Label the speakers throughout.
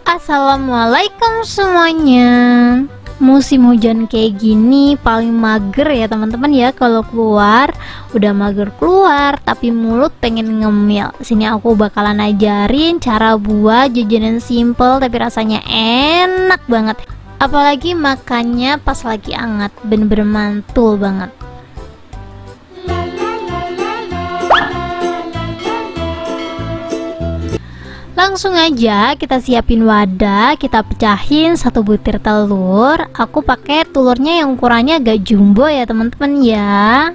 Speaker 1: Assalamualaikum semuanya. Musim hujan kayak gini paling mager ya teman-teman ya. Kalau keluar udah mager keluar, tapi mulut pengen ngemil. Sini aku bakalan ajarin cara buat jajanan simple tapi rasanya enak banget. Apalagi makannya pas lagi hangat, bener-bener mantul banget. Langsung aja kita siapin wadah, kita pecahin 1 butir telur. Aku pakai telurnya yang ukurannya agak jumbo ya teman-teman ya.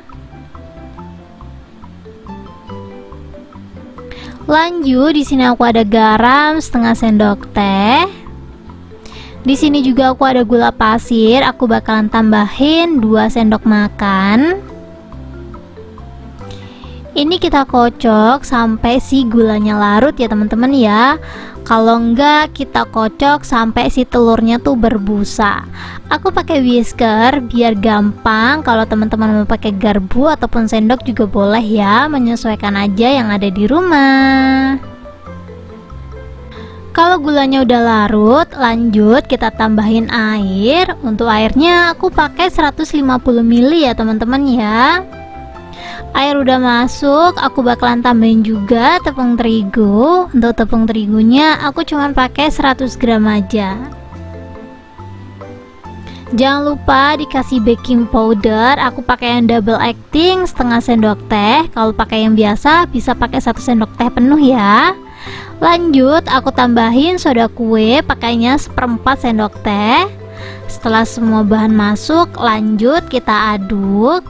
Speaker 1: Lanjut, di sini aku ada garam setengah sendok teh. Di sini juga aku ada gula pasir, aku bakalan tambahin 2 sendok makan. Ini kita kocok sampai si gulanya larut ya teman-teman ya. Kalau enggak kita kocok sampai si telurnya tuh berbusa. Aku pakai whisker biar gampang. Kalau teman-teman mau pakai garpu ataupun sendok juga boleh ya, menyesuaikan aja yang ada di rumah. Kalau gulanya udah larut, lanjut kita tambahin air. Untuk airnya aku pakai 150 ml ya teman-teman ya. Air udah masuk, aku bakalan tambahin juga tepung terigu. Untuk tepung terigunya aku cuma pakai 100 gram aja. Jangan lupa dikasih baking powder, aku pakai yang double acting setengah sendok teh. Kalau pakai yang biasa bisa pakai 1 sendok teh penuh ya. Lanjut aku tambahin soda kue, pakainya 1/4 sendok teh. Setelah semua bahan masuk, lanjut kita aduk.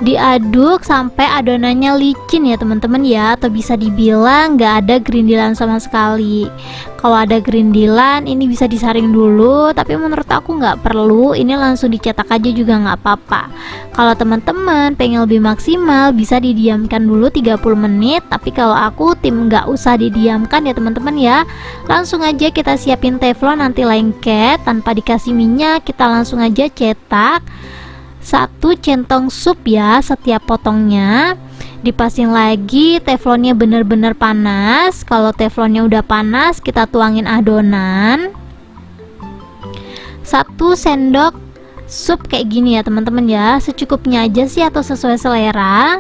Speaker 1: Diaduk sampai adonannya licin ya teman-teman ya, atau bisa dibilang nggak ada gerindilan sama sekali. Kalau ada gerindilan ini bisa disaring dulu, tapi menurut aku nggak perlu, ini langsung dicetak aja juga nggak apa-apa. Kalau teman-teman pengen lebih maksimal bisa didiamkan dulu 30 menit, tapi kalau aku tim nggak usah didiamkan ya teman-teman ya. Langsung aja kita siapin teflon anti lengket, tanpa dikasih minyak, kita langsung aja cetak 1 centong sup ya setiap potongnya. Dipasin lagi, teflonnya bener-bener panas. Kalau teflonnya udah panas, kita tuangin adonan 1 sendok sup kayak gini ya teman-teman ya, secukupnya aja sih atau sesuai selera.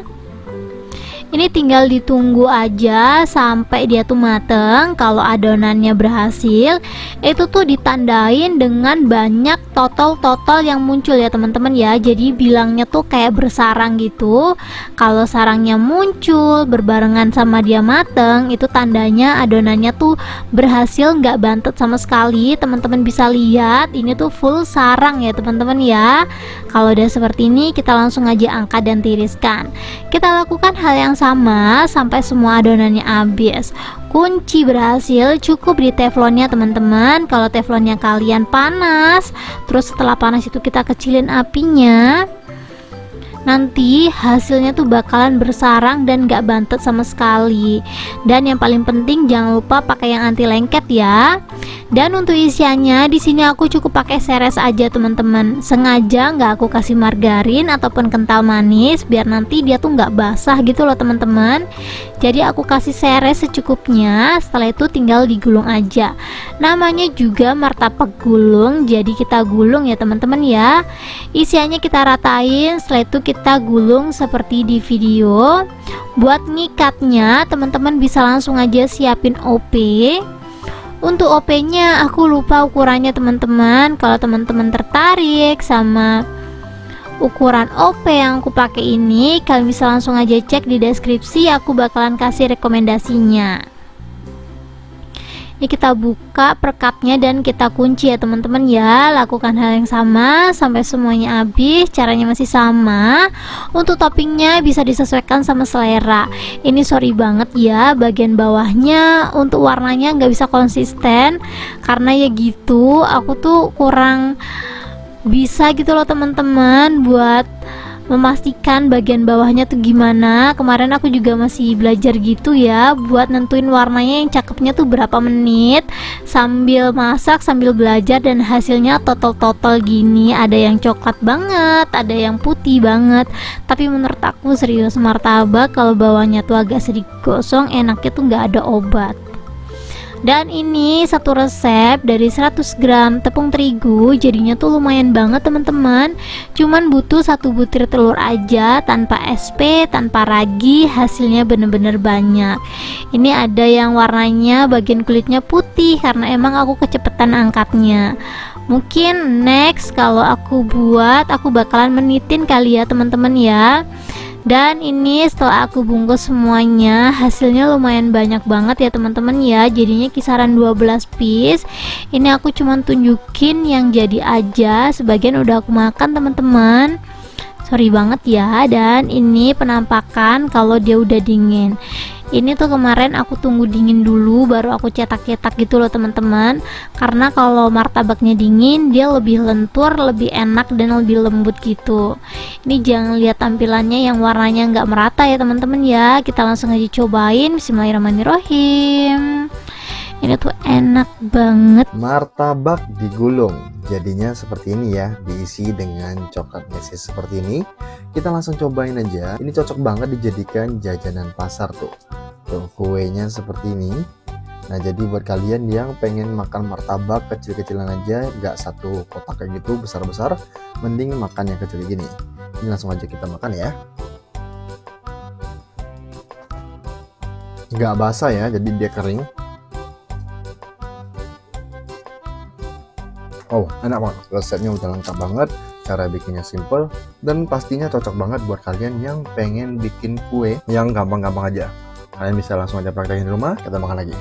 Speaker 1: Ini tinggal ditunggu aja sampai dia tuh mateng. Kalau adonannya berhasil, itu tuh ditandain dengan banyak totol-totol yang muncul ya teman-teman ya. Jadi bilangnya tuh kayak bersarang gitu. Kalau sarangnya muncul berbarengan sama dia mateng, itu tandanya adonannya tuh berhasil, nggak bantet sama sekali. Teman-teman bisa lihat ini tuh full sarang ya teman-teman ya. Kalau udah seperti ini, kita langsung aja angkat dan tiriskan. Kita lakukan hal yang sama sampai semua adonannya habis. Kunci berhasil cukup di teflonnya teman-teman. Kalau teflonnya kalian panas, terus setelah panas itu kita kecilin apinya, nanti hasilnya tuh bakalan bersarang dan gak bantet sama sekali. Dan yang paling penting jangan lupa pakai yang anti lengket ya. Dan untuk isiannya di sini aku cukup pakai seres aja teman-teman. Sengaja nggak aku kasih margarin ataupun kental manis biar nanti dia tuh nggak basah gitu loh teman-teman. Jadi aku kasih seres secukupnya. Setelah itu tinggal digulung aja. Namanya juga martabak gulung, jadi kita gulung ya teman-teman ya. Isiannya kita ratain, setelah itu kita gulung seperti di video. Buat ngikatnya teman-teman bisa langsung aja siapin OP. Untuk OP-nya aku lupa ukurannya teman-teman. Kalau teman-teman tertarik sama ukuran OP yang aku pakai ini, kalian bisa langsung aja cek di deskripsi, aku bakalan kasih rekomendasinya. Ini kita buka perkapnya dan kita kunci ya teman-teman ya. Lakukan hal yang sama sampai semuanya habis. Caranya masih sama. Untuk toppingnya bisa disesuaikan sama selera. Ini sorry banget ya, bagian bawahnya untuk warnanya nggak bisa konsisten, karena ya gitu aku tuh kurang bisa gitu loh teman-teman buat memastikan bagian bawahnya tuh gimana. Kemarin aku juga masih belajar gitu ya buat nentuin warnanya yang cakepnya tuh berapa menit, sambil masak sambil belajar, dan hasilnya total gini. Ada yang coklat banget, ada yang putih banget, tapi menurut aku serius martabak kalau bawahnya tuh agak sedikit gosong, enaknya tuh nggak ada obat. Dan ini satu resep dari 100 gram tepung terigu, jadinya tuh lumayan banget teman-teman. Cuman butuh 1 butir telur aja, tanpa SP, tanpa ragi, hasilnya bener-bener banyak. Ini ada yang warnanya bagian kulitnya putih karena emang aku kecepatan angkatnya. Mungkin next kalau aku buat, aku bakalan menitin kali ya teman-teman ya. Dan ini setelah aku bungkus semuanya, hasilnya lumayan banyak banget ya teman-teman ya. Jadinya kisaran 12 piece. Ini aku cuman tunjukin yang jadi aja, sebagian udah aku makan teman-teman. Sorry banget ya. Dan ini penampakan kalau dia udah dingin. Ini tuh kemarin aku tunggu dingin dulu baru aku cetak-cetak gitu loh teman-teman. Karena kalau martabaknya dingin dia lebih lentur, lebih enak dan lebih lembut gitu. Ini jangan lihat tampilannya yang warnanya nggak merata ya teman-teman ya. Kita langsung aja cobain. Bismillahirrahmanirrahim. Ini tuh enak banget.
Speaker 2: Martabak digulung jadinya seperti ini ya, diisi dengan coklat meses seperti ini. Kita langsung cobain aja. Ini cocok banget dijadikan jajanan pasar tuh kuenya seperti ini. Nah jadi buat kalian yang pengen makan martabak kecil-kecilan aja, nggak satu kotak kayak gitu besar-besar, mending makan yang kecil gini. Ini langsung aja kita makan ya. Nggak basah ya, jadi dia kering. Oh, enak banget. Resepnya udah lengkap banget. Cara bikinnya simple dan pastinya cocok banget buat kalian yang pengen bikin kue yang gampang-gampang aja. Kalian bisa langsung aja praktekin di rumah. Kita makan lagi.